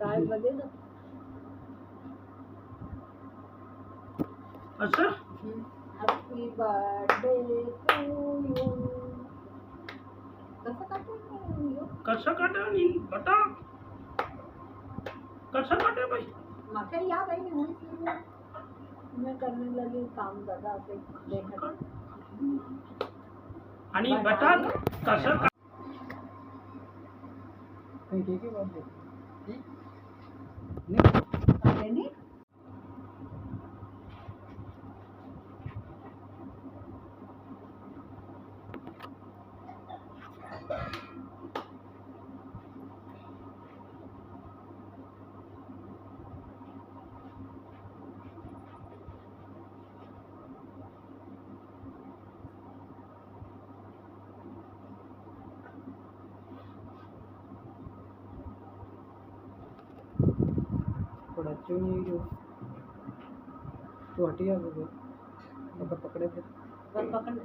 काय बजे ना अच्छा हैप्पी बर्थडे टू यू कसं काटा नी बता कसं काटा भाई माके याद आई नहीं मैं करने लगी काम दादा से देखा आणि बता कसं काही ठीक आहे बात नहीं थोड़ा चाहिए तो हटिया वो पकड़े थे बस पकड़